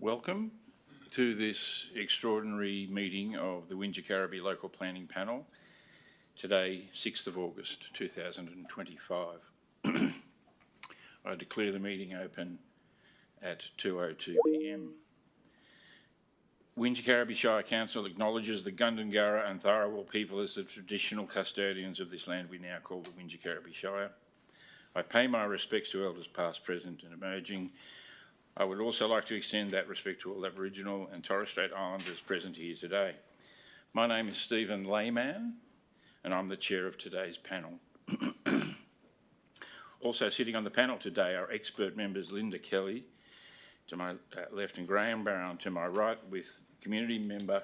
Welcome to this extraordinary meeting of the Wingecarribee Local Planning Panel, today 6th of August 2025. I declare the meeting open at 2:02 p.m. Wingecarribee Shire Council acknowledges the Gundungurra and Tharawal people as the traditional custodians of this land we now call the Wingecarribee Shire. I pay my respects to elders past, present and emerging. I would also like to extend that respect to all Aboriginal and Torres Strait Islanders present here today. My name is Stephen Layman and I'm the chair of today's panel. Also sitting on the panel today are expert members Linda Kelly to my left and Graham Brown to my right, with community member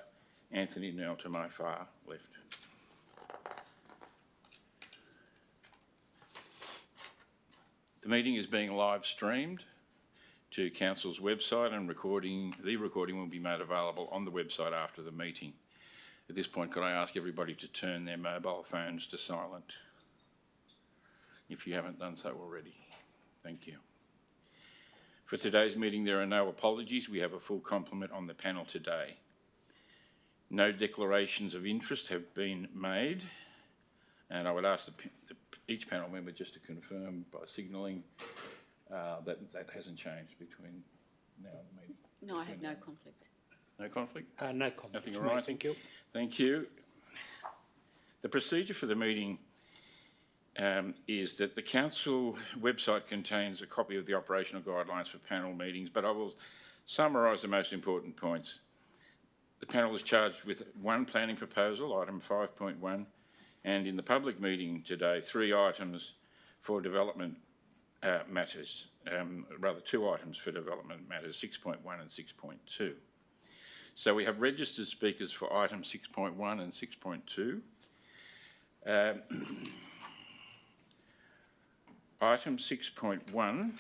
Anthony Nell to my far left. The meeting is being live streamed to Council's website, and the recording will be made available on the website after the meeting. At this point, could I ask everybody to turn their mobile phones to silent if you haven't done so already? Thank you. For today's meeting, there are no apologies. We have a full complement on the panel today. No declarations of interest have been made, and I would ask each panel member just to confirm by signalling that hasn't changed between now and the meeting. No, I have no conflict. No conflict? No conflict. Nothing all right? No, thank you. Thank you. The procedure for the meeting is that the Council website contains a copy of the operational guidelines for panel meetings, but I will summarise the most important points. The panel is charged with one planning proposal, item 5.1, and in the public meeting today, 3 items for development matters, rather 2 items for development matters, 6.1 and 6.2. So we have registered speakers for item 6.1 and 6.2. Item 6.1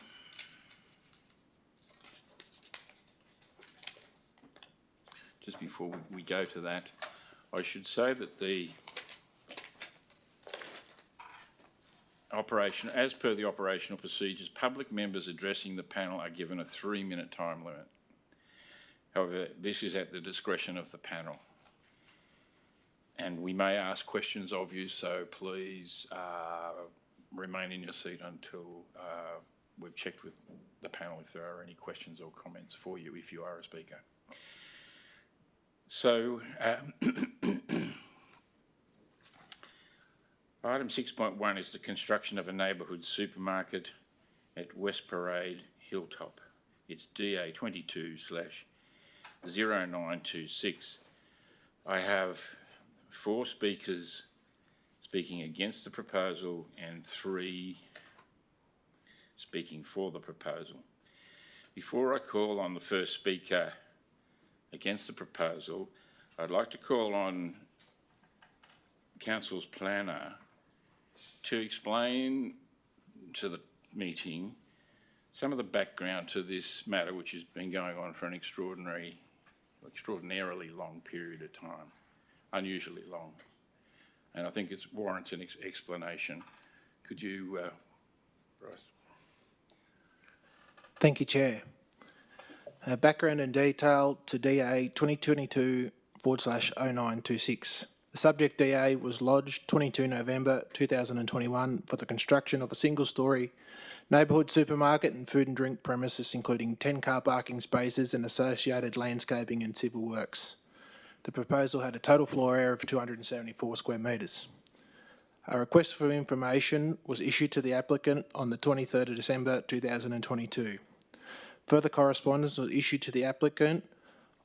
just before we go to that, I should say that the as per the operational procedures, public members addressing the panel are given a 3-minute time limit. However, this is at the discretion of the panel. And we may ask questions of you, so please remain in your seat until we've checked with the panel if there are any questions or comments for you if you are a speaker. So, item 6.1 is the construction of a neighbourhood supermarket at West Parade Hilltop. It's DA 22/0926. I have 4 speakers speaking against the proposal and 3 speaking for the proposal. Before I call on the first speaker against the proposal, I'd like to call on Council's planner to explain to the meeting some of the background to this matter, which has been going on for an extraordinarily long period of time, unusually long. And I think it warrants an explanation. Could you, Bryce? Thank you, Chair. Background and detail to DA 2022/0926. The subject DA was lodged 22 November 2021 for the construction of a single-storey neighbourhood supermarket and food and drink premises, including 10 car parking spaces and associated landscaping and civil works. The proposal had a total floor area of 274 square metres. A request for information was issued to the applicant on the 23rd of December 2022. Further correspondence was issued to the applicant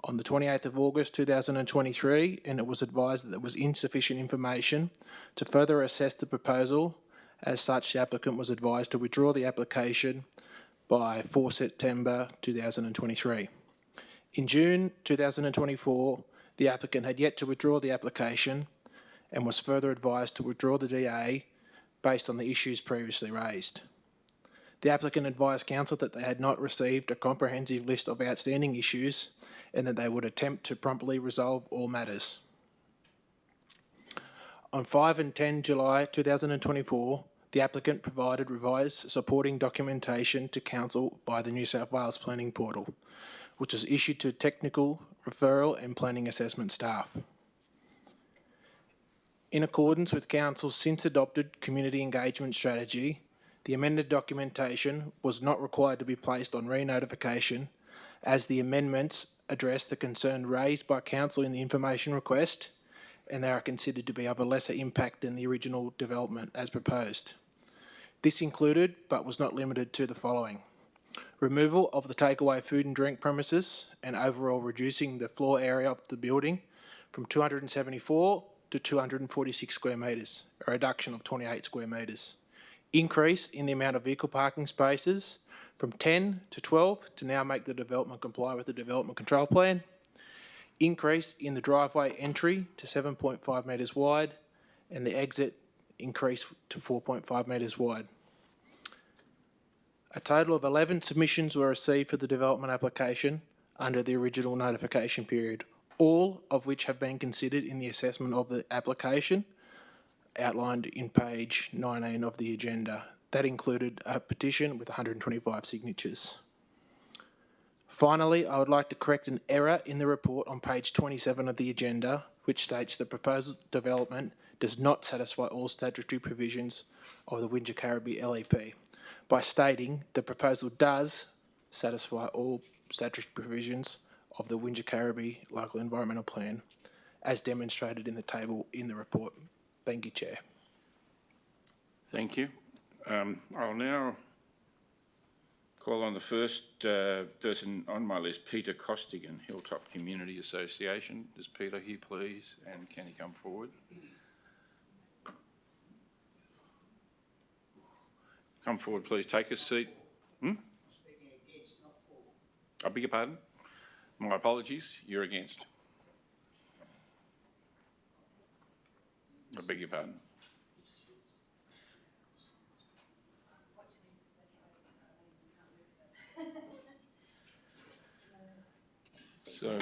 on the 28th of August 2023, and it was advised that there was insufficient information to further assess the proposal. As such, the applicant was advised to withdraw the application by 4 September 2023. In June 2024, the applicant had yet to withdraw the application and was further advised to withdraw the DA based on the issues previously raised. The applicant advised Council that they had not received a comprehensive list of outstanding issues and that they would attempt to promptly resolve all matters. On 5 and 10 July 2024, the applicant provided revised supporting documentation to Council by the New South Wales Planning Portal, which was issued to technical, referral and planning assessment staff. In accordance with Council's since adopted community engagement strategy, the amended documentation was not required to be placed on re-notification, as the amendments address the concern raised by Council in the information request, and they are considered to be of a lesser impact than the original development as proposed. This included, but was not limited to, the following: removal of the takeaway food and drink premises and overall reducing the floor area of the building from 274 to 246 square metres, a reduction of 28 square metres. Increase in the amount of vehicle parking spaces from 10 to 12 to now make the development comply with the development control plan. Increase in the driveway entry to 7.5 metres wide and the exit increase to 4.5 metres wide. A total of 11 submissions were received for the development application under the original notification period, all of which have been considered in the assessment of the application outlined in page 19 of the agenda. That included a petition with 125 signatures. Finally, I would like to correct an error in the report on page 27 of the agenda, which states the proposed development does not satisfy all statutory provisions of the Windsor Carriby LEP, by stating the proposal does satisfy all statutory provisions of the Windsor Carriby Local Environmental Plan, as demonstrated in the table in the report. Thank you, Chair. Thank you. I'll now call on the first person on my list, Peter Costigan, Hilltop Community Association. Is Peter here, please? And can he come forward? Come forward, please. Take a seat. I'm speaking against, not for. I beg your pardon? My apologies. You're against. I beg your pardon. So,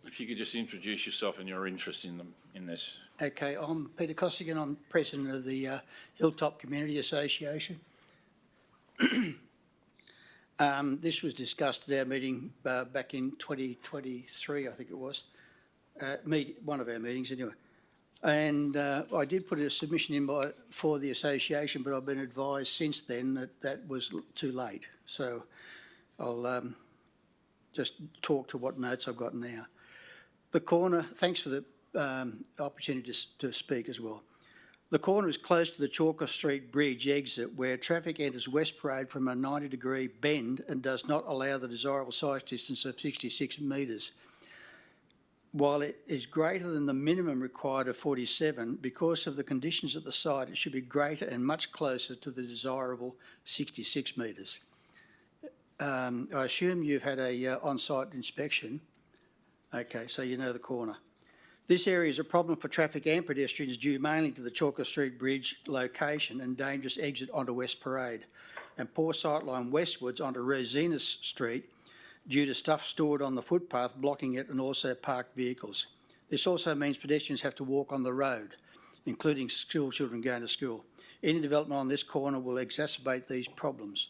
if you could just introduce yourself and your interest in this. Okay, I'm Peter Costigan. I'm president of the Hilltop Community Association. This was discussed at our meeting back in 2023, I think it was. One of our meetings anyway. And I did put a submission in for the association, but I've been advised since then that that was too late. So I'll just talk to what notes I've got now. The corner, thanks for the opportunity to speak as well. The corner is close to the Chalker Street Bridge exit, where traffic enters West Parade from a 90-degree bend and does not allow the desirable sight distance of 66 metres. While it is greater than the minimum required of 47, because of the conditions at the site, it should be greater and much closer to the desirable 66 metres. I assume you've had a on-site inspection. Okay, so you know the corner. This area is a problem for traffic and pedestrians due mainly to the Chalker Street Bridge location and dangerous exit onto West Parade, and poor sightline westwards onto Rosina Street due to stuff stored on the footpath blocking it and also parked vehicles. This also means pedestrians have to walk on the road, including school children going to school. Any development on this corner will exacerbate these problems.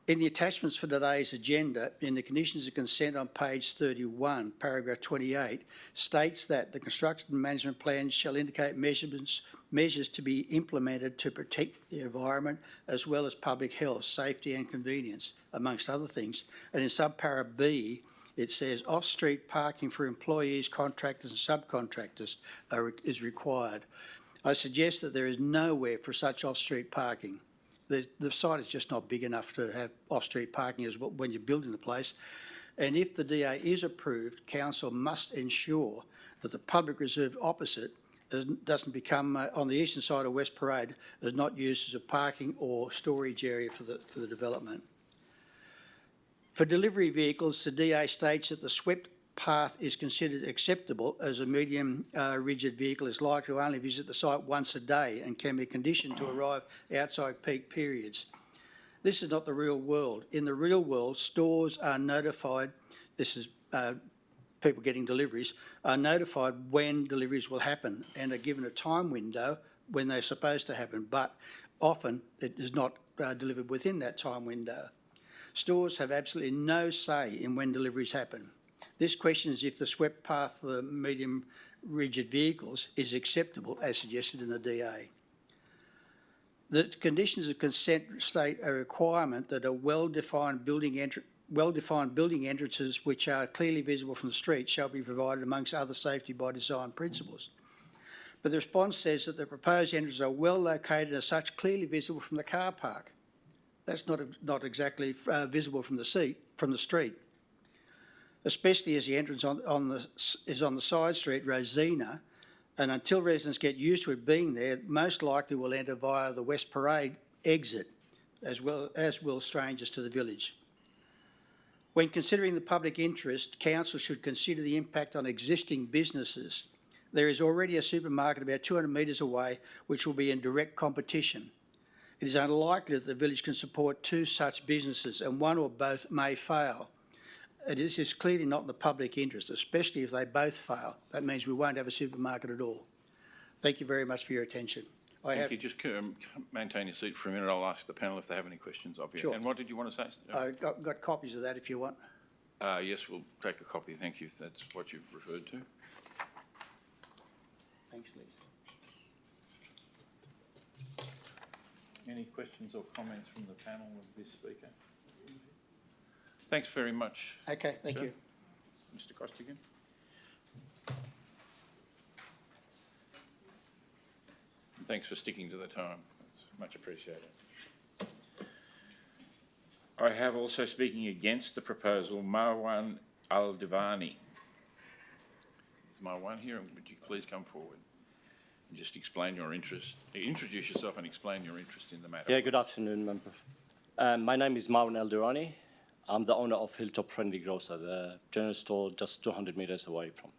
In the attachments for today's agenda, in the conditions of consent on page 31, paragraph 28, states that the construction management plan shall indicate measures to be implemented to protect the environment as well as public health, safety and convenience, amongst other things. And in subpara B, it says off-street parking for employees, contractors and subcontractors is required. I suggest that there is nowhere for such off-street parking. The site is just not big enough to have off-street parking as well when you're building the place. And if the DA is approved, council must ensure that the public reserve opposite doesn't become, on the eastern side of West Parade, is not used as a parking or storage area for the development. For delivery vehicles, the DA states that the swept path is considered acceptable as a medium rigid vehicle is likely to only visit the site once a day and can be conditioned to arrive outside peak periods. This is not the real world. In the real world, stores are notified, this is people getting deliveries, are notified when deliveries will happen and are given a time window when they're supposed to happen, but often it is not delivered within that time window. Stores have absolutely no say in when deliveries happen. This questions if the swept path for the medium rigid vehicles is acceptable as suggested in the DA. The conditions of consent state a requirement that a well-defined building entrances which are clearly visible from the street shall be provided amongst other safety by design principles. But the response says that the proposed entrances are well located and as such clearly visible from the car park. That's not exactly visible from the street, especially as the entrance is on the side street, Rosina, and until residents get used to it being there, most likely will enter via the West Parade exit, as will strangers to the village. When considering the public interest, council should consider the impact on existing businesses. There is already a supermarket about 200 metres away which will be in direct competition. It is unlikely that the village can support two such businesses and one or both may fail. It is clearly not in the public interest, especially if they both fail. That means we won't have a supermarket at all. Thank you very much for your attention. Thank you. Just maintain your seat for a minute. I'll ask the panel if they have any questions of you. Sure. And what did you want to say? I've got copies of that if you want. Yes, we'll take a copy. Thank you if that's what you've referred to. Thanks, Liz. Any questions or comments from the panel of this speaker? Thanks very much. Okay, thank you. Mr. Costigan. Thanks for sticking to the time. It's much appreciated. I have also speaking against the proposal, Marwan Al-Divani. Is Marwan here? Would you please come forward and just explain your interest, introduce yourself and explain your interest in the matter? Yeah, good afternoon, member. My name is Marwan Al-Divani. I'm the owner of Hilltop Friendly Grocer, the general store just 200 metres away from.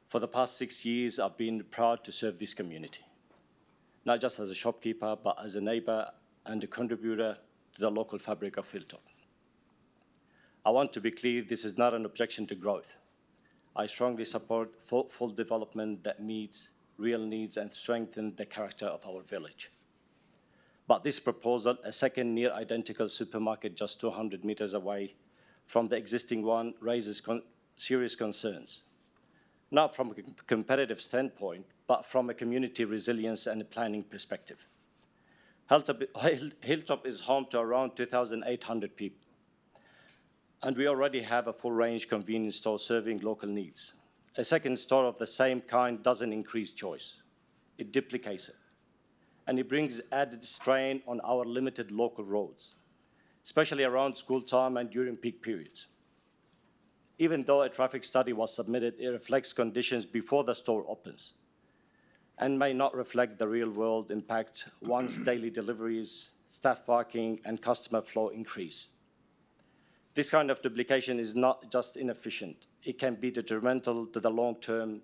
For the past 6 years, I've been proud to serve this community, not just as a shopkeeper, but as a neighbour and a contributor to the local fabric of Hilltop. I want to be clear, this is not an objection to growth. I strongly support thoughtful development that meets real needs and strengthens the character of our village. But this proposal, a second near identical supermarket just 200 metres away from the existing one, raises serious concerns, not from a competitive standpoint, but from a community resilience and a planning perspective. Hilltop is home to around 2,800 people, and we already have a full-range convenience store serving local needs. A second store of the same kind doesn't increase choice. It duplicates it, and it brings added strain on our limited local roads, especially around school time and during peak periods. Even though a traffic study was submitted, it reflects conditions before the store opens and may not reflect the real-world impact once daily deliveries, staff parking, and customer flow increase. This kind of duplication is not just inefficient, it can be detrimental to the long-term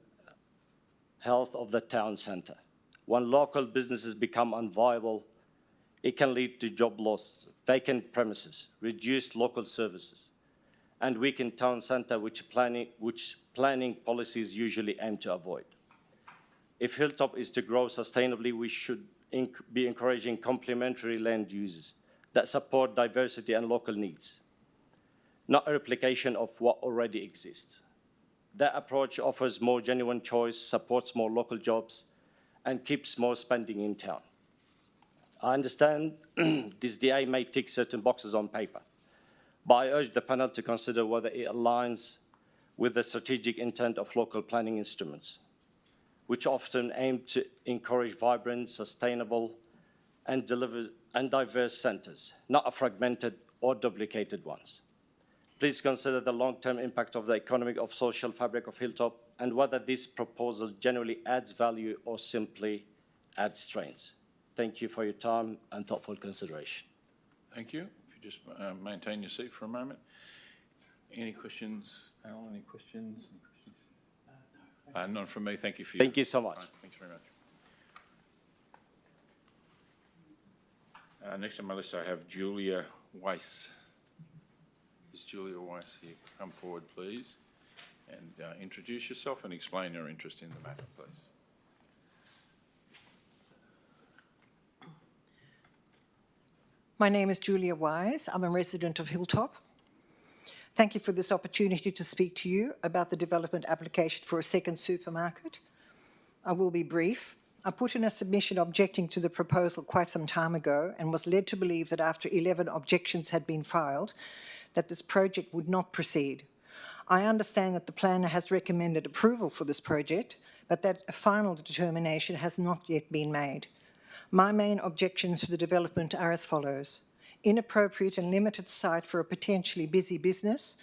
health of the town centre. When local businesses become unviable, it can lead to job loss, vacant premises, reduced local services, and weakened town centre, which planning policies usually aim to avoid. If Hilltop is to grow sustainably, we should be encouraging complementary land uses that support diversity and local needs, not a replication of what already exists. That approach offers more genuine choice, supports more local jobs, and keeps more spending in town. I understand this DA may tick certain boxes on paper, but I urge the panel to consider whether it aligns with the strategic intent of local planning instruments, which often aim to encourage vibrant, sustainable, and diverse centres, not fragmented or duplicated ones. Please consider the long-term impact of the economic of social fabric of Hilltop and whether this proposal generally adds value or simply adds strains. Thank you for your time and thoughtful consideration. Thank you. If you just maintain your seat for a moment. Any questions, panel? Any questions? None from me. Thank you for your Thank you so much. Thanks very much. Next on my list, I have Julia Weiss. Is Julia Weiss here? Come forward, please, and introduce yourself and explain your interest in the matter, please. My name is Julia Wise. I'm a resident of Hilltop. Thank you for this opportunity to speak to you about the development application for a second supermarket. I will be brief. I put in a submission objecting to the proposal quite some time ago and was led to believe that after 11 objections had been filed, that this project would not proceed. I understand that the planner has recommended approval for this project, but that a final determination has not yet been made. My main objections to the development are as follows. Inappropriate and limited site for a potentially busy business.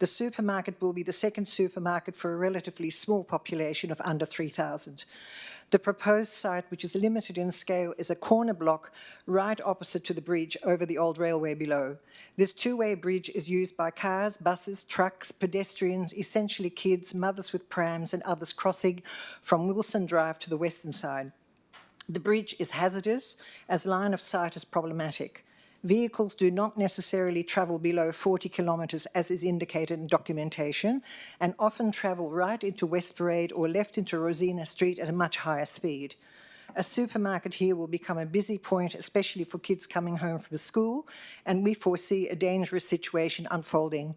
The supermarket will be the second supermarket for a relatively small population of under 3,000. The proposed site, which is limited in scale, is a corner block right opposite to the bridge over the old railway below. This two-way bridge is used by cars, buses, trucks, pedestrians, essentially kids, mothers with prams and others crossing from Wilson Drive to the western side. The bridge is hazardous as line of sight is problematic. Vehicles do not necessarily travel below 40 kilometres as is indicated in documentation and often travel right into West Parade or left into Rosina Street at a much higher speed. A supermarket here will become a busy point, especially for kids coming home from school, and we foresee a dangerous situation unfolding.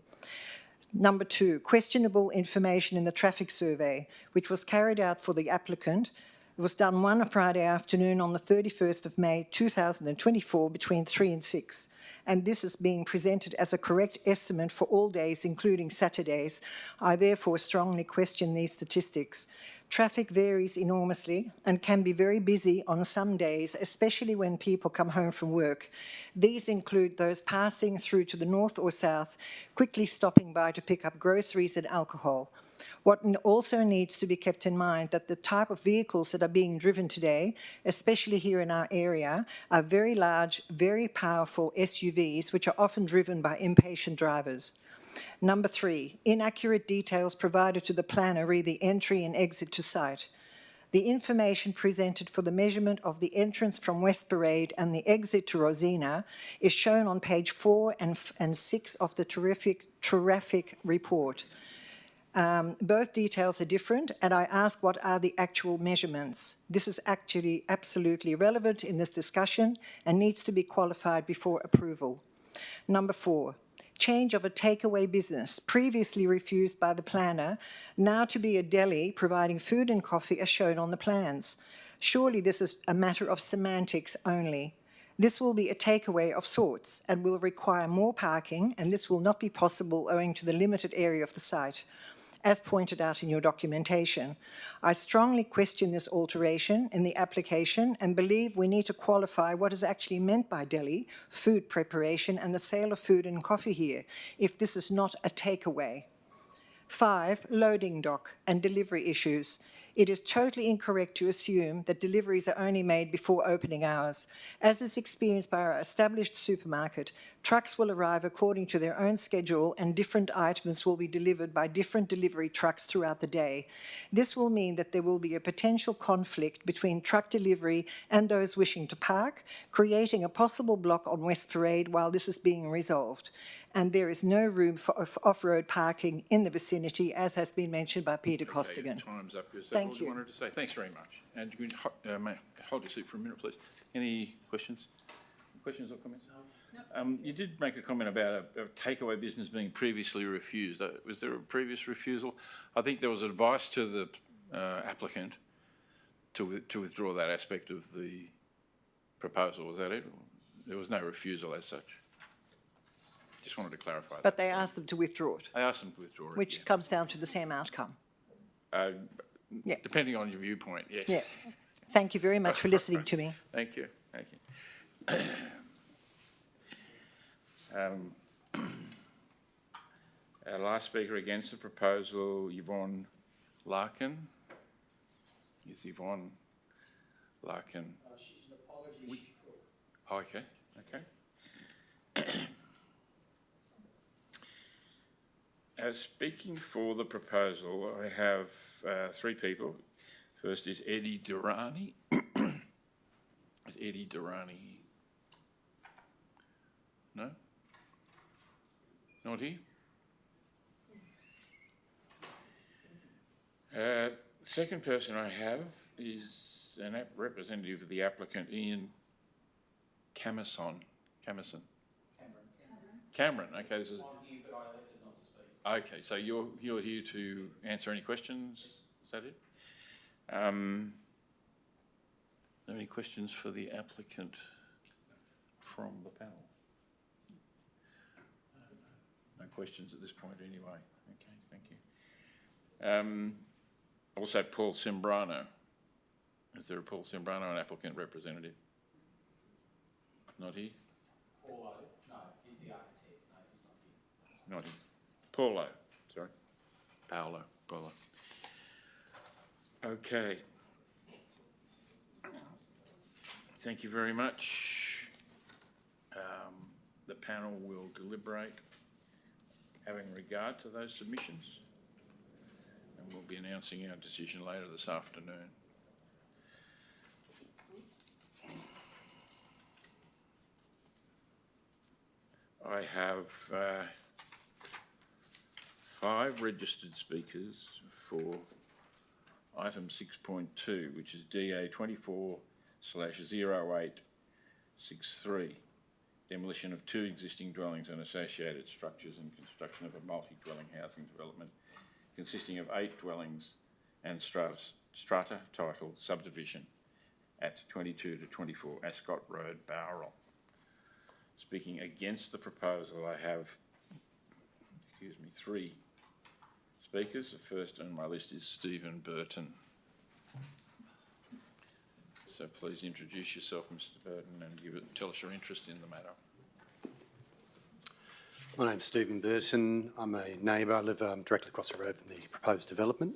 Number 2, questionable information in the traffic survey, which was carried out for the applicant. It was done one Friday afternoon on the 31st of May 2024 between 3 and 6, and this is being presented as a correct estimate for all days, including Saturdays. I therefore strongly question these statistics. Traffic varies enormously and can be very busy on some days, especially when people come home from work. These include those passing through to the north or south, quickly stopping by to pick up groceries and alcohol. What also needs to be kept in mind that the type of vehicles that are being driven today, especially here in our area, are very large, very powerful SUVs, which are often driven by impatient drivers. Number 3, inaccurate details provided to the planner re the entry and exit to site. The information presented for the measurement of the entrance from West Parade and the exit to Rosina is shown on page 4 and 6 of the traffic report. Both details are different, and I ask what are the actual measurements. This is actually absolutely relevant in this discussion and needs to be qualified before approval. Number 4, change of a takeaway business, previously refused by the planner, now to be a deli providing food and coffee as shown on the plans. Surely this is a matter of semantics only. This will be a takeaway of sorts and will require more parking, and this will not be possible owing to the limited area of the site, as pointed out in your documentation. I strongly question this alteration in the application and believe we need to qualify what is actually meant by deli, food preparation, and the sale of food and coffee here, if this is not a takeaway. 5, loading dock and delivery issues. It is totally incorrect to assume that deliveries are only made before opening hours. As is experienced by our established supermarket, trucks will arrive according to their own schedule and different items will be delivered by different delivery trucks throughout the day. This will mean that there will be a potential conflict between truck delivery and those wishing to park, creating a possible block on West Parade while this is being resolved. And there is no room for off-road parking in the vicinity, as has been mentioned by Peter Costigan. Okay, time's up. Is that Thank all you. you wanted to say? Thanks very much. And you can hold your seat for a minute, please. Any questions? Questions or comments? No. You did make a comment about a takeaway business being previously refused. Was there a previous refusal? I think there was advice to the applicant to withdraw that aspect of the proposal. Was that it? There was no refusal as such. Just wanted to clarify that. But they asked them to withdraw it, I asked them to withdraw it. which yeah. comes down to the same outcome. Yeah. Depending on your viewpoint, yes. Yeah. Thank you very much for listening to me. Thank you. Thank you. Our last speaker against the proposal, Yvonne Larkin. Is Yvonne Larkin? She's an apology. Oh, okay. Okay. Speaking for the proposal, I have 3 people. First is Eddie Durrani. Is Eddie Durrani? No? Not here? Second person I have is an representative of the applicant, Ian Camison. Camerson? Cameron, okay. This is... I'm here, but I elected not to speak. Okay, so you're here to answer any questions? Is that it? Are there any questions for the applicant from the panel? No questions at this point anyway. Okay, thank you. Also, Paul Sembrano. Is there a Paul Sembrano, an applicant representative? Not here? Paulo, no, he's the architect. No, he's not here. Not here. Paulo, sorry. Paulo. Okay. Thank you very much. The panel will deliberate having regard to those submissions, and we'll be announcing our decision later this afternoon. I have 5 registered speakers for item 6.2, which is DA 24/0863, demolition of 2 existing dwellings and associated structures and construction of a multi-dwelling housing development consisting of 8 dwellings and strata title subdivision at 22 to 24 Ascot Road, Bowral. Speaking against the proposal, I have, 3 speakers. The first on my list is Stephen Burton. So please introduce yourself, Mr. Burton, and tell us your interest in the matter. My name's Stephen Burton. I'm a neighbour. I live directly across the road from the proposed development.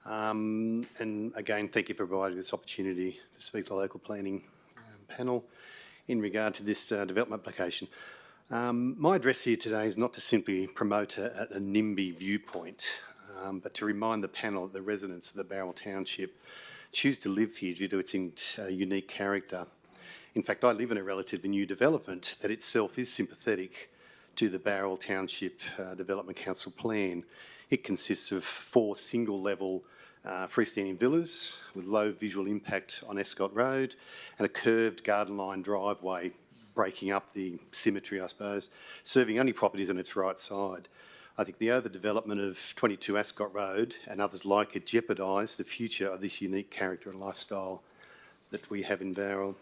And again, thank you for providing this opportunity to speak to the local planning panel in regard to this development application. My address here today is not to simply promote a NIMBY viewpoint, but to remind the panel that the residents of the Bowral Township choose to live here due to its unique character. In fact, I live in a relatively new development that itself is sympathetic to the Bowral Township Development Council plan. It consists of 4 single-level freestanding villas with low visual impact on Ascot Road and a curved garden line driveway breaking up the symmetry, I suppose, serving only properties on its right side. I think the overdevelopment of 22 Ascot Road and others like it jeopardise the future of this unique character and lifestyle that we have in Bowral.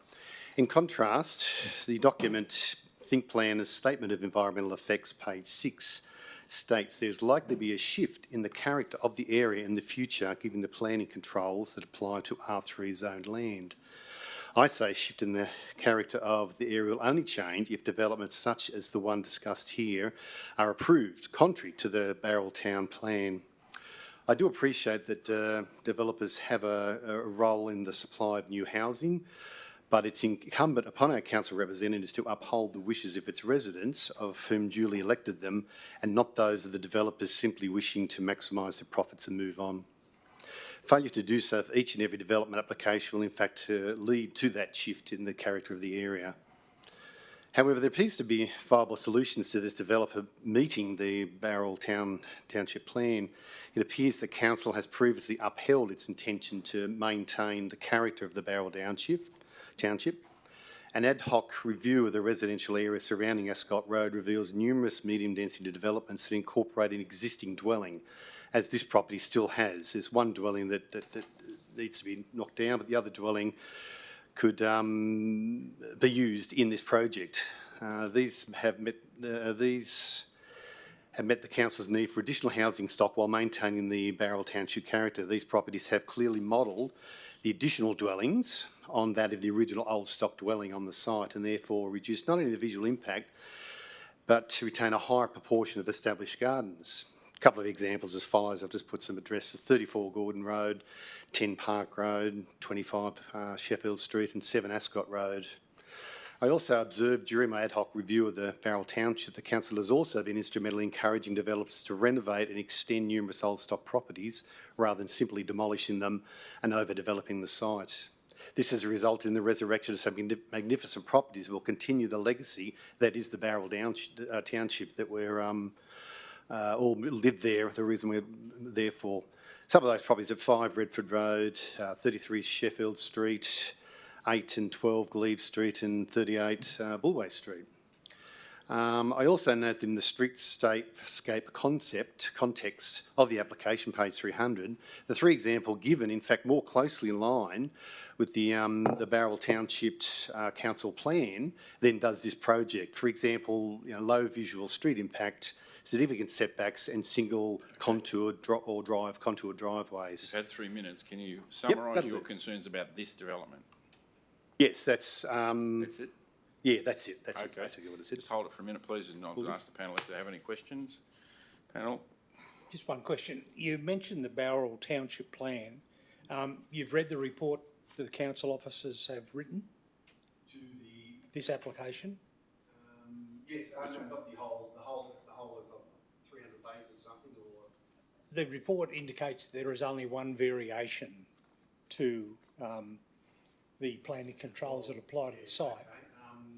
In contrast, the document Think Planner's Statement of Environmental Effects, page 6, states there's likely to be a shift in the character of the area in the future given the planning controls that apply to R3 zoned land. I say shift in the character of the area will only change if developments such as the one discussed here are approved, contrary to the Bowral Town Plan. I do appreciate that developers have a role in the supply of new housing, but it's incumbent upon our council representatives to uphold the wishes of its residents, of whom duly elected them, and not those of the developers simply wishing to maximise their profits and move on. Failure to do so for each and every development application will in fact lead to that shift in the character of the area. However, there appears to be viable solutions to this developer meeting the Bowral Township plan. It appears the council has previously upheld its intention to maintain the character of the Bowral Township. An ad hoc review of the residential area surrounding Ascot Road reveals numerous medium density developments that incorporate an existing dwelling, as this property still has. There's one dwelling that needs to be knocked down, but the other dwelling could be used in this project. These have met the council's need for additional housing stock while maintaining the Bowral Township character. These properties have clearly modelled the additional dwellings on that of the original old stock dwelling on the site, and therefore reduce not only the visual impact, but to retain a higher proportion of established gardens. A couple of examples as follows. I've just put some addresses: 34 Gordon Road, 10 Park Road, 25 Sheffield Street and 7 Ascot Road. I also observed during my ad hoc review of the Bowral Township, the council has also been instrumental in encouraging developers to renovate and extend numerous old stock properties rather than simply demolishing them and overdeveloping the site. This has resulted in the resurrection of some magnificent properties that will continue the legacy that is the Bowral Township that we're all lived there, the reason we're there for. Some of those properties at 5 Redford Road, 33 Sheffield Street, 8 and 12 Glebe Street and 38 Bulway Street. I also note that in the streetscape context of the application, page 300, the three examples given, in fact, more closely align with the Bowral Township Council plan than does this project. For example, low visual street impact, significant setbacks and single contoured contoured driveways. You've had 3 minutes. Can you summarise that'll your do. concerns about this development? Yes, that's, That's it? yeah, that's it. That's Okay. basically what it said. Just hold it for a minute, please, and I'll ask the panel if they have any questions. Panel? Just one question. You mentioned the Bowral Township plan. You've read the report that the council officers have written To the, this application? yes, I don't know, not the whole of 300 pages or something, or? The report indicates there is only one variation to the planning controls that apply to the site.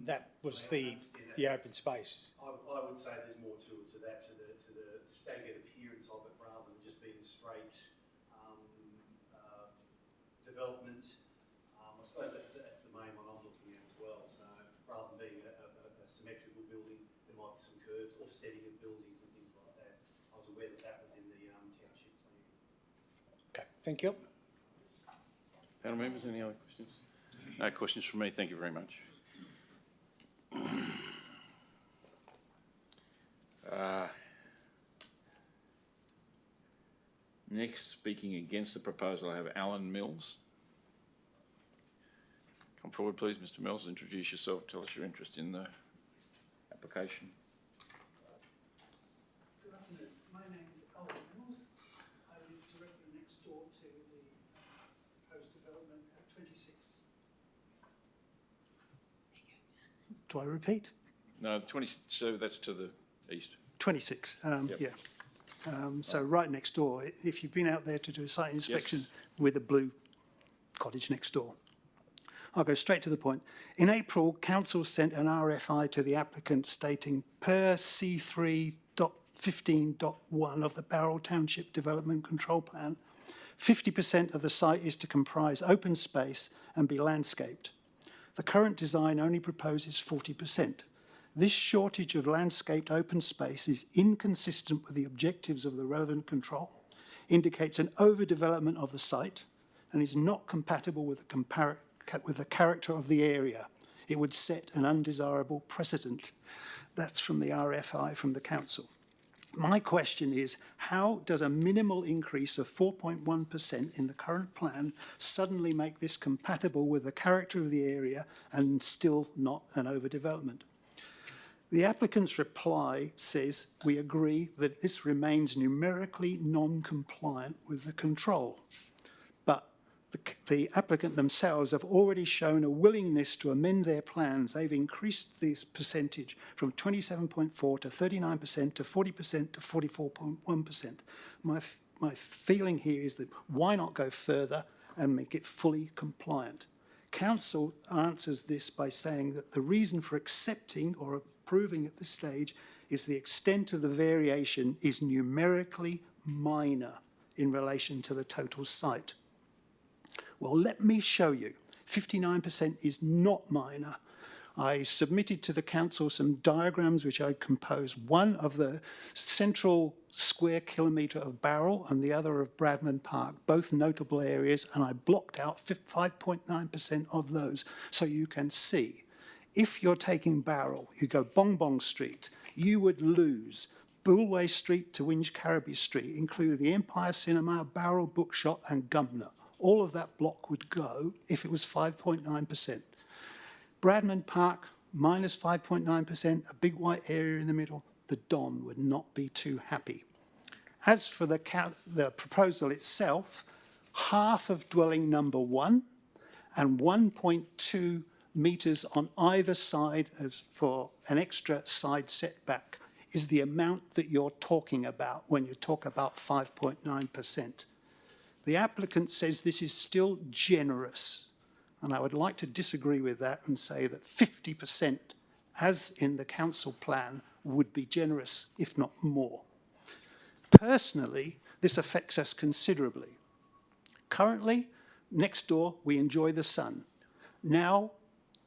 That was the open space. I would say there's more to that, to the staggered appearance of it, rather than just being straight development. I suppose that's the main one I'm looking at as well. So rather than being a symmetrical building, there might be some curves, offsetting of buildings and things like that. I was aware that was in the township plan. Okay, thank you. Panel members, any other questions? No questions from me. Thank you very much. Next, speaking against the proposal, I have Alan Mills. Come forward, please, Mr. Mills. Introduce yourself. Tell us your interest in the application. Good afternoon. My name is Alan Mills. I live directly next door to the proposed development at 26. Do I repeat? No, 20, so that's to the east. 26, Yep. yeah. So right next door, if you've been out there to do a site inspection with a blue cottage next door. I'll go straight to the point. In April, council sent an RFI to the applicant stating per C3.15.1 of the Bowral Township Development Control Plan, 50% of the site is to comprise open space and be landscaped. The current design only proposes 40%. This shortage of landscaped open space is inconsistent with the objectives of the relevant control, indicates an overdevelopment of the site, and is not compatible with the character of the area. It would set an undesirable precedent. That's from the RFI from the council. My question is, how does a minimal increase of 4.1% in the current plan suddenly make this compatible with the character of the area and still not an overdevelopment? The applicant's reply says, we agree that this remains numerically non-compliant with the control. But the applicant themselves have already shown a willingness to amend their plans. They've increased this percentage from 27.4 to 39% to 40% to 44.1%. My feeling here is that why not go further and make it fully compliant? Council answers this by saying that the reason for accepting or approving at this stage is the extent of the variation is numerically minor in relation to the total site. Well, let me show you. 59% is not minor. I submitted to the council some diagrams which I composed, one of the central square kilometre of Bowral and the other of Bradman Park, both notable areas, and I blocked out 5.9% of those so you can see. If you're taking Bowral, you go Bong Bong Street, you would lose Bulway Street to Winge-Carraby Street, including the Empire Cinema, Bowral Bookshop and Gumner. All of that block would go if it was 5.9%. Bradman Park, minus 5.9%, a big white area in the middle, the Don would not be too happy. As for the proposal itself, half of dwelling number 1 and 1.2 metres on either side as for an extra side setback is the amount that you're talking about when you talk about 5.9%. The applicant says this is still generous, and I would like to disagree with that and say that 50%, as in the council plan, would be generous, if not more. Personally, this affects us considerably. Currently, next door, we enjoy the sun. Now,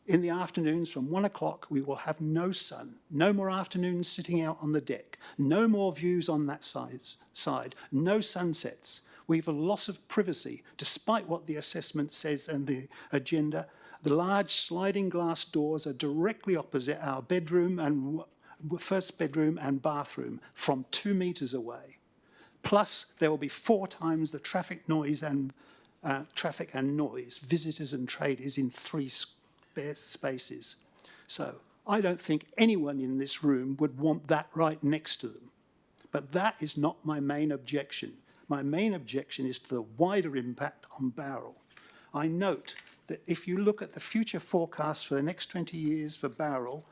in the afternoons from 1 o'clock, we will have no sun, no more afternoons sitting out on the deck, no more views on that side, no sunsets. We have a loss of privacy, despite what the assessment says and the agenda. The large sliding glass doors are directly opposite our bedroom and first bedroom and bathroom from 2 metres away. Plus, there will be 4 times the traffic and noise, visitors and traders in 3 spare spaces. So I don't think anyone in this room would want that right next to them. But that is not my main objection. My main objection is to the wider impact on Bowral. I note that if you look at the future forecast for the next 20 years for Bowral,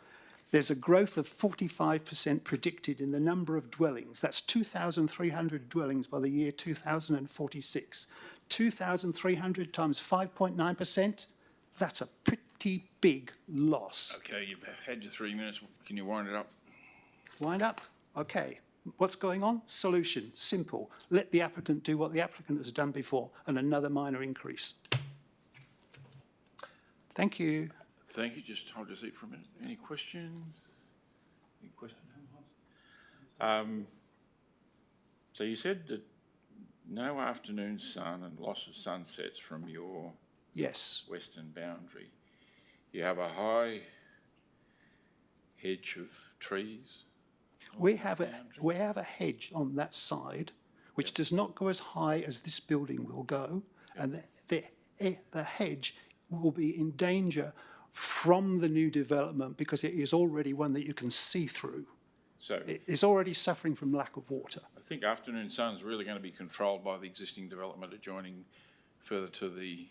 there's a growth of 45% predicted in the number of dwellings. That's 2,300 dwellings by the year 2046. 2,300 times 5.9%, that's a pretty big loss. Okay, you've had your 3 minutes. Can you wind it up? Wind up? Okay. What's going on? Solution. Simple. Let the applicant do what the applicant has done before and another minor increase. Thank you. Thank you. Just hold your seat for a minute. Any questions? Any questions? So you said that no afternoon sun and loss of sunsets from your Yes. western boundary. You have a high hedge of trees. We have a hedge on that side, which does not go as high as this building will go, and the hedge will be in danger from the new development because it is already one that you can see through. So It is already suffering from lack of water. I think afternoon sun is really going to be controlled by the existing development adjoining further to the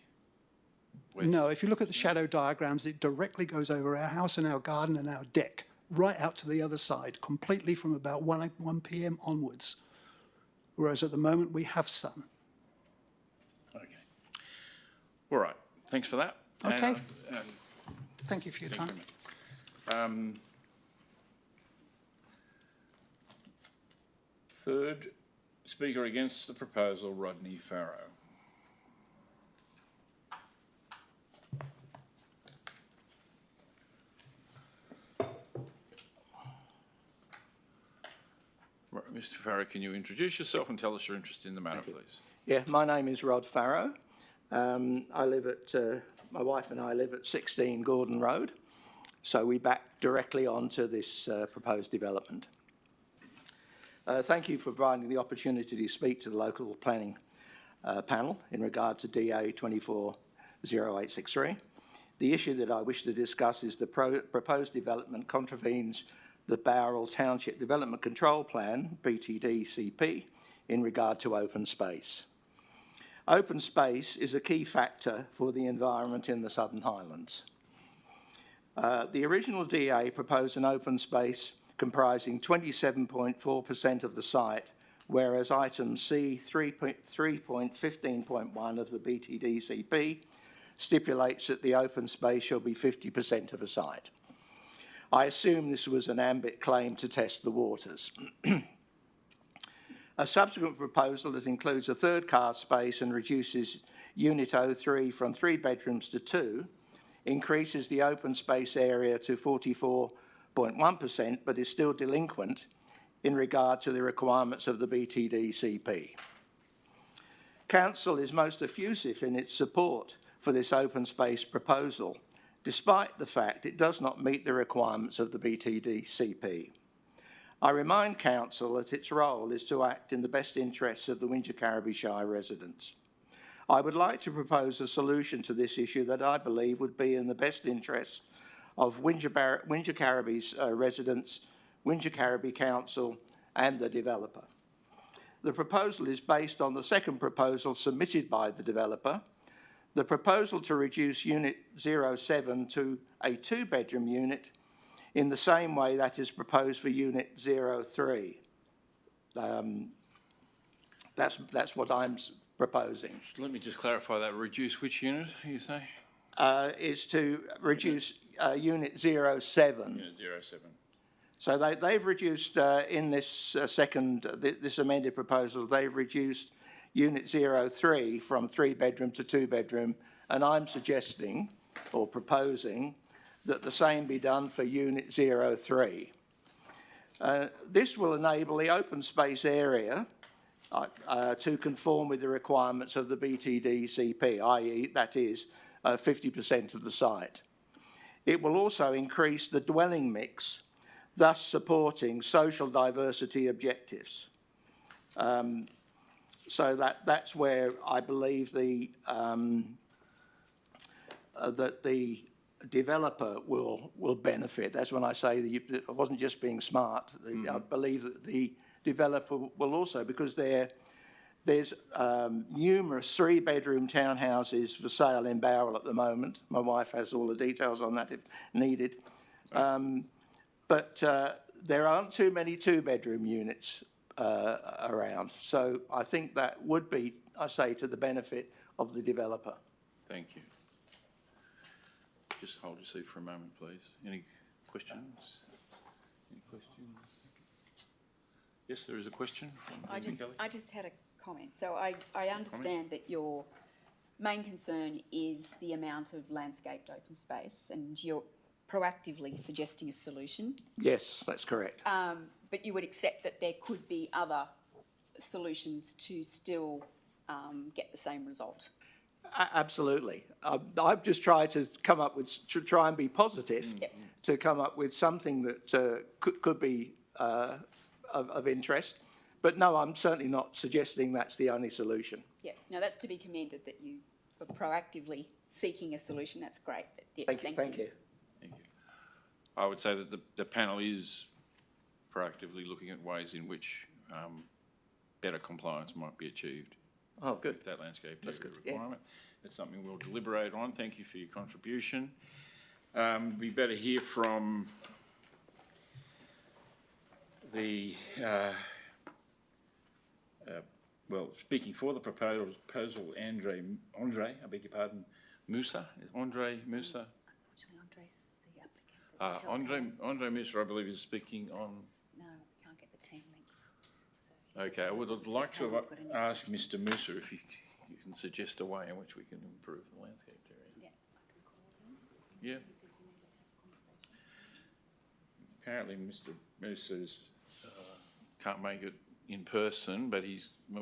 west. No, if you look at the shadow diagrams, it directly goes over our house and our garden and our deck, right out to the other side, completely from about 1 p.m. onwards. Whereas at the moment we have sun. Okay. All right. Thanks for that. Okay. And, Thank you for your thank time. you, mate. Third speaker against the proposal, Rodney Farrow. Right, Mr. Farrow, can you introduce yourself and tell us your interest in the matter, please? Yeah, my name is Rod Farrow. I live at, my wife and I live at 16 Gordon Road, so we back directly onto this proposed development. Thank you for providing the opportunity to speak to the local planning panel in regard to DA 240863. The issue that I wish to discuss is the proposed development contravenes the Bowral Township Development Control Plan, BTD-CP, in regard to open space. Open space is a key factor for the environment in the Southern Highlands. The original DA proposed an open space comprising 27.4% of the site, whereas item C 3.15.1 of the BTD-CP stipulates that the open space shall be 50% of a site. I assume this was an ambit claim to test the waters. A subsequent proposal that includes a third car space and reduces Unit 03 from 3 bedrooms to 2 increases the open space area to 44.1%, but is still delinquent in regard to the requirements of the BTD-CP. Council is most effusive in its support for this open space proposal, despite the fact it does not meet the requirements of the BTD-CP. I remind Council that its role is to act in the best interests of the Wingecarribee Shire residents. I would like to propose a solution to this issue that I believe would be in the best interests of Wingecarribee's residents, Wingecarribee Council and the developer. The proposal is based on the second proposal submitted by the developer. The proposal to reduce Unit 07 to a 2-bedroom unit in the same way that is proposed for Unit 03. That's what I'm proposing. Let me just clarify that. Reduce which unit, you say? Is to reduce Unit 07. Unit 07. So they've reduced in this this amended proposal, they've reduced Unit 03 from 3-bedroom to 2-bedroom, and I'm suggesting or proposing that the same be done for Unit 03. This will enable the open space area to conform with the requirements of the BTD-CP, i.e. that is 50% of the site. It will also increase the dwelling mix, thus supporting social diversity objectives. So that's where I believe that the developer will benefit. That's when I say that it wasn't just being smart. I believe that the developer will also, because there's numerous 3-bedroom townhouses for sale in Bowral at the moment. My wife has all the details on that if needed. But there aren't too many 2-bedroom units around. So I think that would be, I say, to the benefit of the developer. Thank you. Just hold your seat for a moment, please. Any questions? Any questions? Yes, there is a question from Kelly. I just had a comment. So I understand that your main concern is the amount of landscaped open space, and you're proactively suggesting a solution. Yes, that's correct. But you would accept that there could be other solutions to still get the same result. Absolutely. I've just tried to come up with, to try and be positive, to come up with something that could be of interest. But no, I'm certainly not suggesting that's the only solution. Yeah, no, that's to be commended that you are proactively seeking a solution. That's great. But yes, Thank you. Thank you. I would say that the panel is proactively looking at ways in which better compliance might be achieved. Oh, good. With that landscape That's area good, yeah. requirement. It's something we'll deliberate on. Thank you for your contribution. We better hear from the, well, speaking for the proposal, Andre, I beg your pardon, Musa, is Andre Musa? Unfortunately, Andre's the applicant. Andre Musa, I believe, is speaking on. No, we can't get the team links. So Okay, I would like to ask Mr. Musa if you can suggest a way in which we can improve the landscape area. Yeah, I can call him. Yeah. Apparently, Mr. Musa can't make it in person, but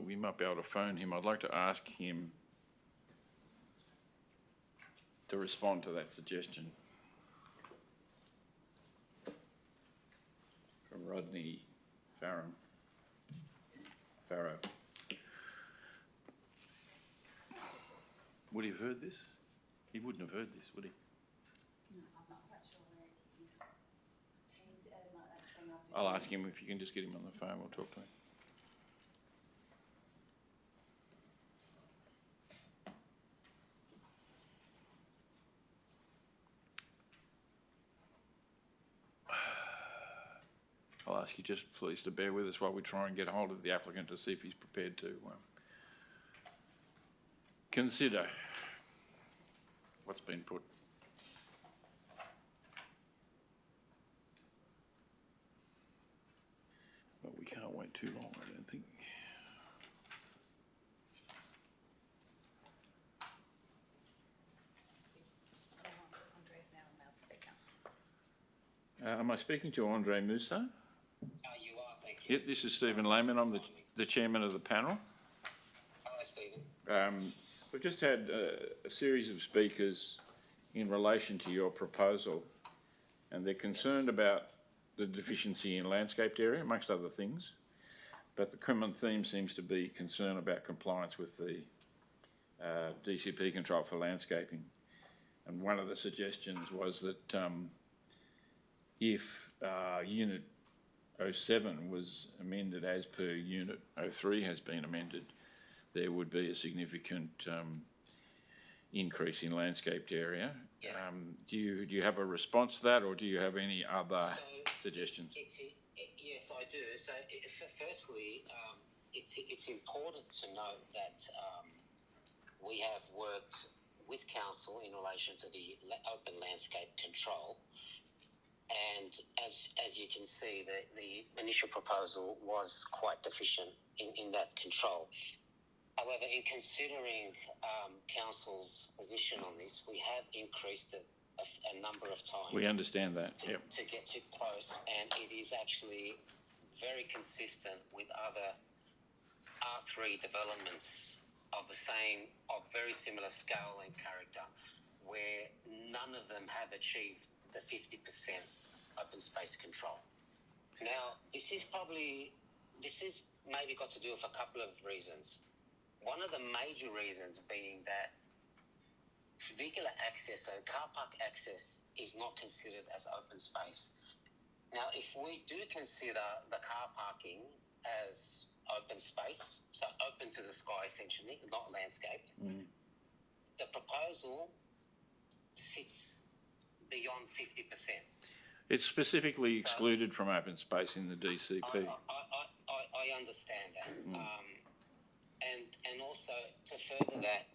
we might be able to phone him. I'd like to ask him to respond to that suggestion from Rodney Farrow. Would he have heard this? He wouldn't have heard this, would he? No, I'm not quite sure where his team's at. I'll ask him if you can just get him on the phone. We'll talk to him. I'll ask you just please to bear with us while we try and get hold of the applicant to see if he's prepared to consider what's been put. But we can't wait too long, I don't think. Andre's now on loudspeaker. Am I speaking to Andre Musa? You are, thank you. Yeah, this is Stephen Lehman. I'm the chairman of the panel. Hello, Stephen. We've just had a series of speakers in relation to your proposal, and they're concerned about the deficiency in landscaped area, amongst other things. But the common theme seems to be concern about compliance with the DCP control for landscaping. And one of the suggestions was that if Unit 07 was amended as per Unit 03 has been amended, there would be a significant increase in landscaped area. Yeah. Do you have a response to that, or do you have any other suggestions? Yes, I do. So, firstly, it's important to note that we have worked with council in relation to the open landscape control. And as you can see, the initial proposal was quite deficient in that control. However, in considering council's position on this, we have increased it a number of times. We understand that, to, yep. to get too close, and it is actually very consistent with other R3 developments of very similar scale and character, where none of them have achieved the 50% open space control. Now, this is maybe got to do with a couple of reasons. One of the major reasons being that vehicular access, so car park access, is not considered as open space. Now, if we do consider the car parking as open space, so open to the sky essentially, not landscaped, the proposal sits beyond 50%. It's specifically excluded from open space in the DCP. I understand that. And also to further that,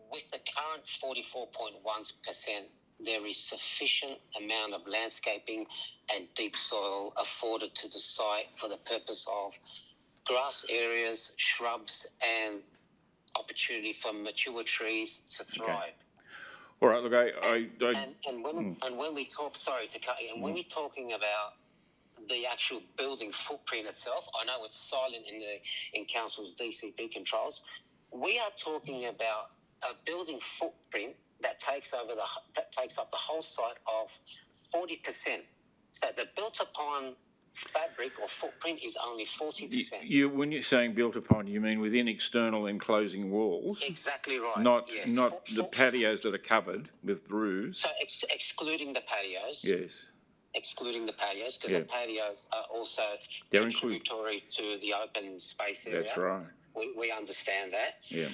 with the current 44.1%, there is sufficient amount of landscaping and deep soil afforded to the site for the purpose of grass areas, shrubs, and opportunity for mature trees to thrive. Okay. All right, look, And when we talk, sorry to cut you, and when we're talking about the actual building footprint itself, I know it's silent in council's DCP controls. We are talking about a building footprint that takes up the whole site of 40%. So the built upon fabric or footprint is only 40%. When you're saying built upon, you mean within external enclosing walls? Exactly right. Not yes. the patios that are covered with roofs. So excluding the patios. Yes. Excluding the patios, because the patios are also They're contributory to the open space area. That's right. We understand that. Yeah.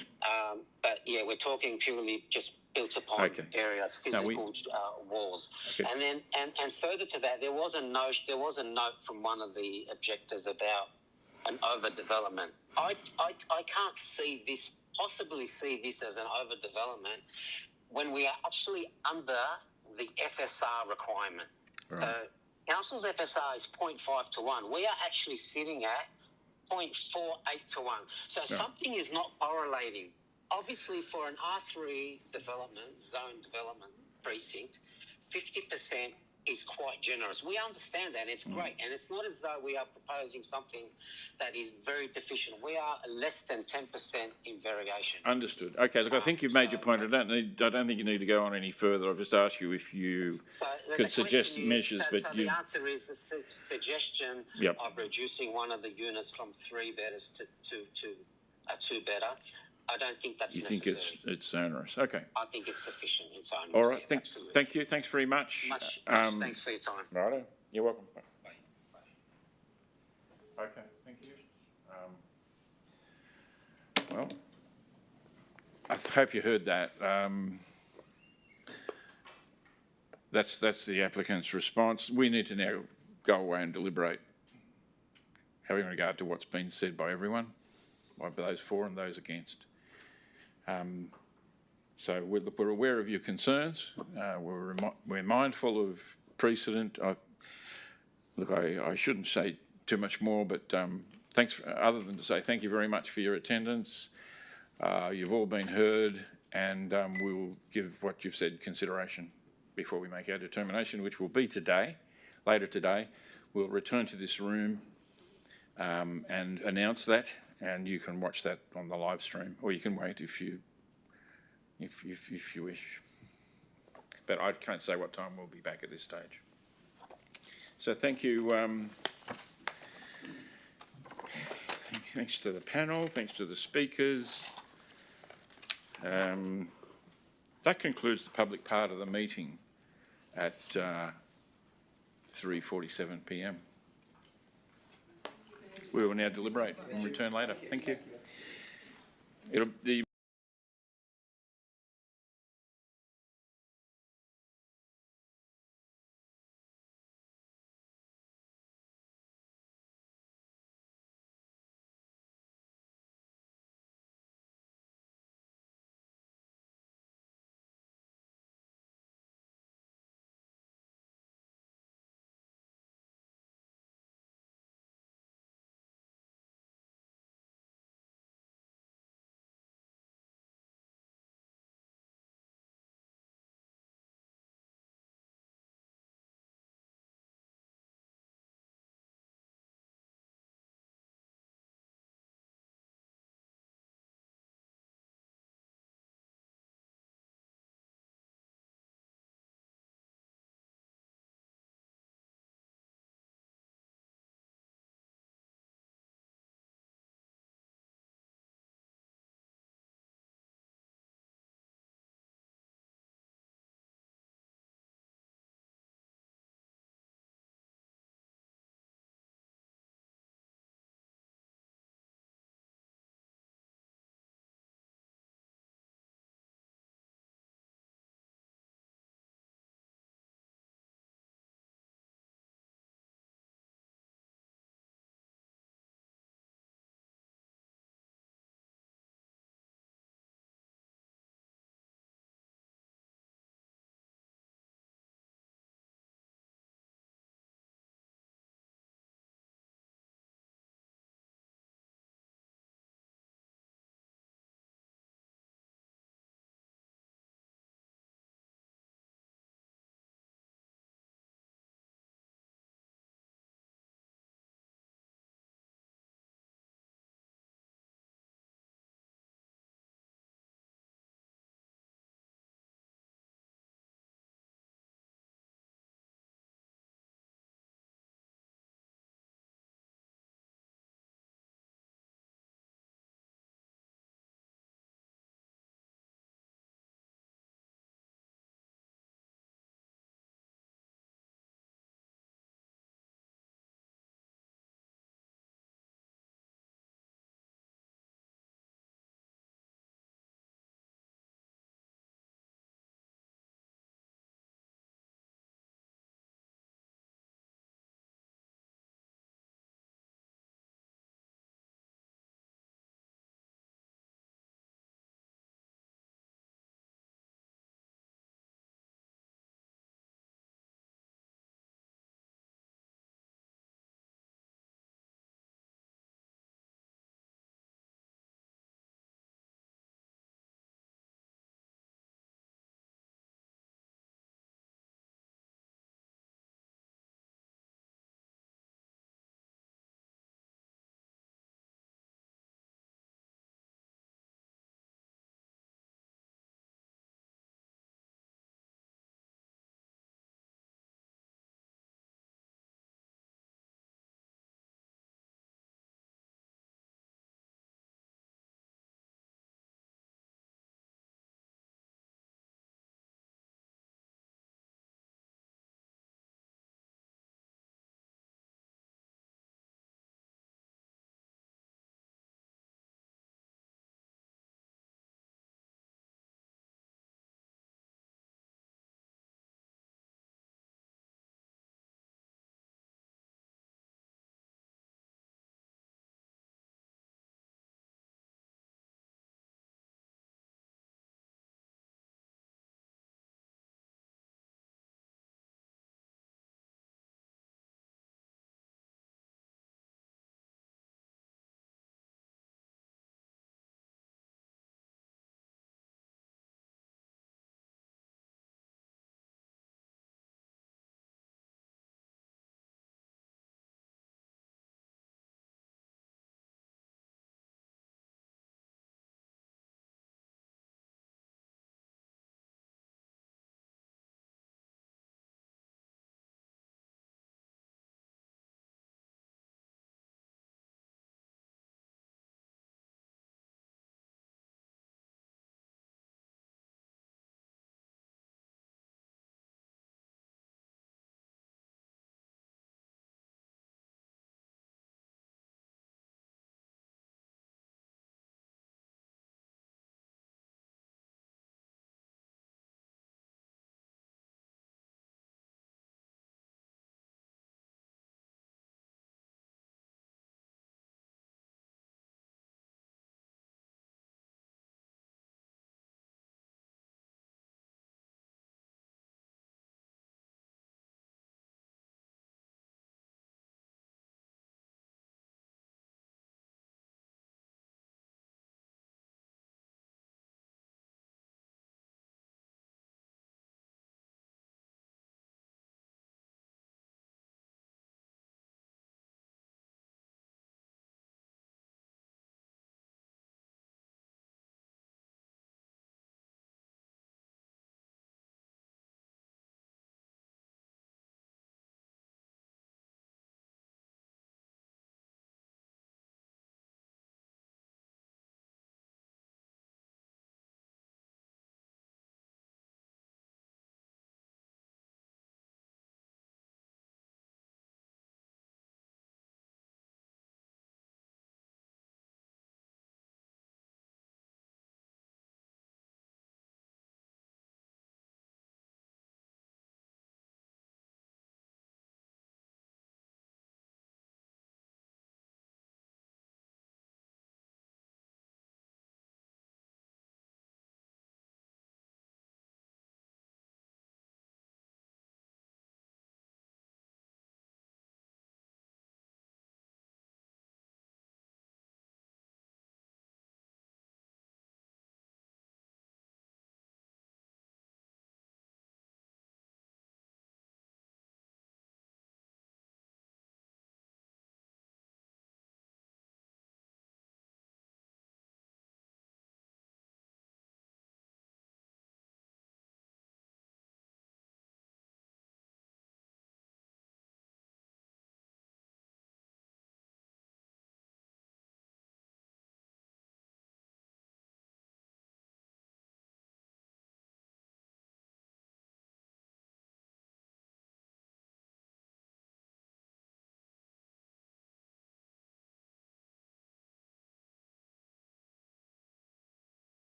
But yeah, we're talking purely just built upon areas, physical walls. Okay. And then and further to that, there was a note from one of the objectors about an overdevelopment. I can't possibly see this as an overdevelopment when we are actually under the FSR requirement. Right. So council's FSR is 0.5 to 1. We are actually sitting at 0.48 to 1. So something is not correlating. Obviously, for an R3 zone development precinct, 50% is quite generous. We understand that. It's great. And it's not as though we are proposing something that is very deficient. We are less than 10% in variation. Understood. Okay, look, I think you've made your point. I don't think you need to go on any further. I've just asked you if you could suggest measures. So the answer is the suggestion of reducing one of the units from 3-bedders to a 2-bedder. I don't think that's necessary. You think it's onerous? Okay. I think it's sufficient. It's onerous. All right. Absolutely. Thank you. Thanks very much. Much thanks for your time. Righto. You're welcome. Bye. Okay. Thank you. Well, I hope you heard that. That's the applicant's response. We need to now go away and deliberate, having regard to what's been said by everyone, by those for and those against. So we're aware of your concerns. We're mindful of precedent. I shouldn't say too much more, but other than to say thank you very much for your attendance. You've all been heard, and we will give what you've said consideration before we make our determination, which will be later today. We'll return to this room and announce that. And you can watch that on the live stream, or you can wait if you wish. But I can't say what time we'll be back at this stage. So thank you. Thanks to the panel. Thanks to the speakers. That concludes the public part of the meeting at 3:47 p.m. We will now deliberate and return later. Thank you.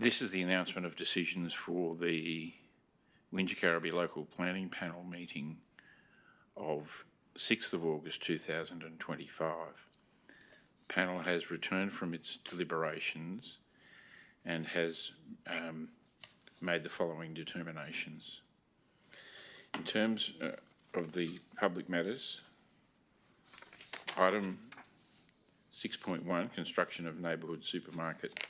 This is the announcement of decisions for the Wingecarribee Local Planning Panel meeting of 6th of August 2025. The panel has returned from its deliberations and has made the following determinations. In terms of the public matters, item 6.1, construction of neighbourhood supermarket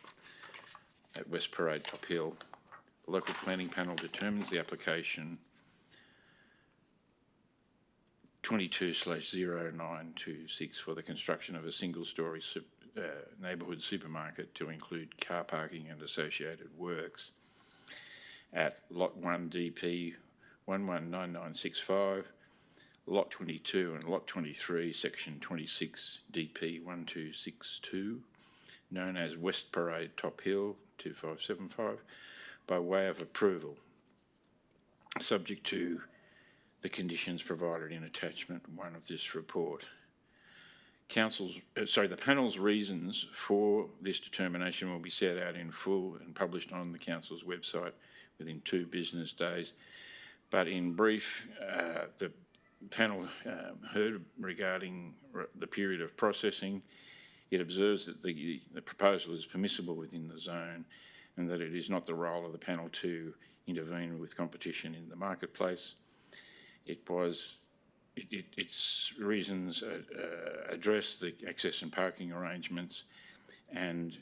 at West Parade Top Hill. The local planning panel determines the application 22/0926 for the construction of a single-storey neighbourhood supermarket to include car parking and associated works at Lot 1 DP 119965, Lot 22 and Lot 23, Section 26 DP 1262, known as West Parade Top Hill 2575, by way of approval, subject to the conditions provided in attachment 1 of this report. The panel's reasons for this determination will be set out in full and published on the council's website within 2 business days. But in brief, the panel heard regarding the period of processing. It observes that the proposal is permissible within the zone and that it is not the role of the panel to intervene with competition in the marketplace. Its reasons address the access and parking arrangements and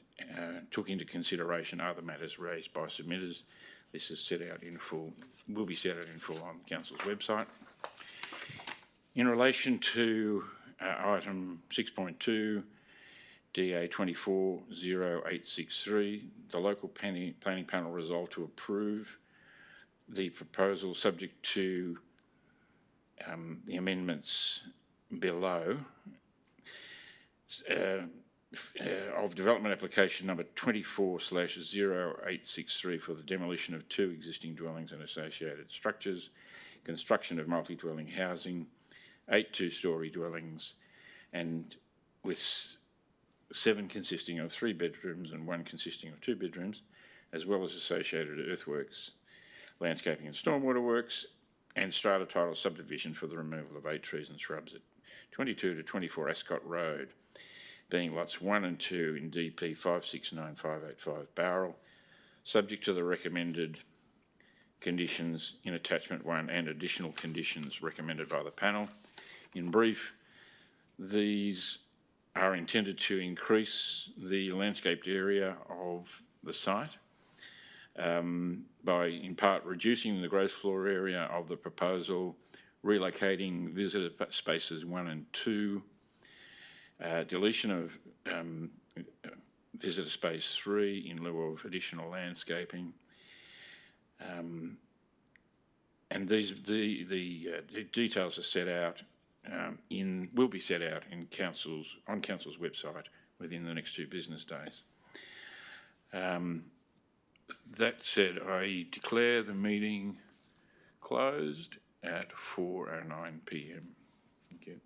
took into consideration other matters raised by submitters. This is set out in full, will be set out in full on the council's website. In relation to item 6.2, DA 240863, the local planning panel resolved to approve the proposal subject to the amendments below of development application number 24/0863 for the demolition of 2 existing dwellings and associated structures, construction of multi-dwelling housing, 8 two-storey dwellings, and with 7 consisting of 3 bedrooms and 1 consisting of 2 bedrooms, as well as associated earthworks, landscaping and stormwater works, and strata title subdivision for the removal of 8 trees and shrubs at 22 to 24 Ascot Road, being lots 1 and 2 in DP 569585 Bowral, subject to the recommended conditions in attachment 1 and additional conditions recommended by the panel. In brief, these are intended to increase the landscaped area of the site by, in part, reducing the gross floor area of the proposal, relocating visitor spaces 1 and 2, deletion of visitor space 3 in lieu of additional landscaping, and the details are set out will be set out on council's website within the next 2 business days. That said, I declare the meeting closed at 4:09 p.m. Thank you.